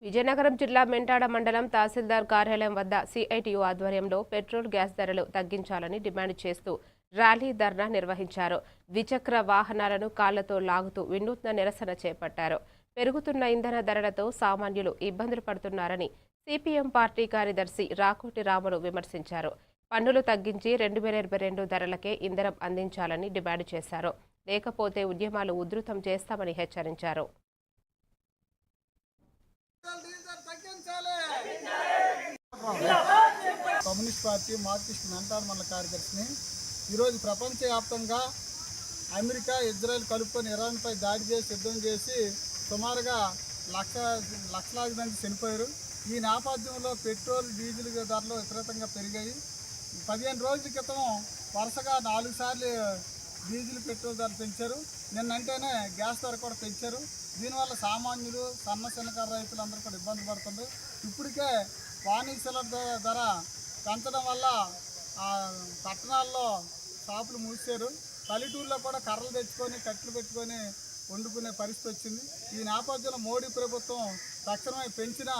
విజయనగరం జిల్లా మెంటాడ మండలం తహసీల్దార్ కార్యాలయం వద్ద సిఐటియు ఆధ్వర్యంలో పెట్రోల్ గ్యాస్ ధరలు తగ్గించాలని డిమాండ్ చేస్తూ ర్యాలీ ధర్నా నిర్వహించారు. ద్విచక్ర వాహనాలను కాళ్లతో లాగుతూ వినూత్న నిరసన చేపట్టారు. పెరుగుతున్న ఇంధన ధరలతో సామాన్యులు ఇబ్బందులు పడుతున్నారని సిపిఎం పార్టీ కార్యదర్శి రాకోటి రాములు విమర్శించారు. పన్నులు తగ్గించి 2022 ధరలకే ఇంధనం అందించాలని డిమాండ్ చేశారు. లేకపోతే ఉద్యమాలు ఉధృతం చేస్తామని హెచ్చరించారు. కమ్యూనిస్ట్ పార్టీ మార్క్సిస్ట్ మెంటాడ మండల కార్యదర్శిని. ఈరోజు ప్రపంచవ్యాప్తంగా అమెరికా, ఇజ్రాయెల్ కలుపుకొని ఇరాన్పై దాడి చేసి యుద్ధం చేసి సుమారుగా లక్షలాది మంది చనిపోయారు. ఈ నేపథ్యంలో పెట్రోల్, డీజిల్ ధరలు విపరీతంగా పెరిగాయి. 15 రోజుల క్రితం వరుసగా 4 సార్లు డీజిల్, పెట్రోల్ ధరలు పెంచారు. నిన్నంటేనే గ్యాస్ ధర కూడా పెంచారు. దీనివల్ల సామాన్యులు, సన్నకారు రైతులందరూ కూడా ఇబ్బంది పడుతుంది. ఇప్పటికే వాణిజ్య ధర పెంచడం వల్ల పట్టణాల్లో షాపులు మూసారు. పల్లెటూరులో కూడా కర్రలు తెచ్చుకొని కట్టెలు పెట్టుకొని వండుకునే పరిస్థితి వచ్చింది. ఈ నేపథ్యంలో మోడీ ప్రభుత్వం తక్షణమే పెంచిన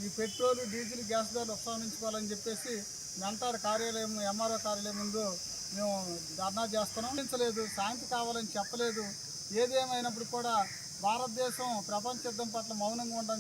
ఈ పెట్రోల్, డీజిల్, గ్యాస్ ధరలు ఉపసంహరించుకోవాలని చెప్పేసి మెంటాడ కార్యాలయం, ఎంఆర్ఓ కార్యాలయం ముందు మేము ధర్నా చేస్తున్నాం. లేదు, శాంతి కావాలని చెప్పలేదు. ఏదేమైనప్పుడు కూడా భారతదేశం ప్రపంచ యుద్ధం పట్ల మౌనంగా ఉండడం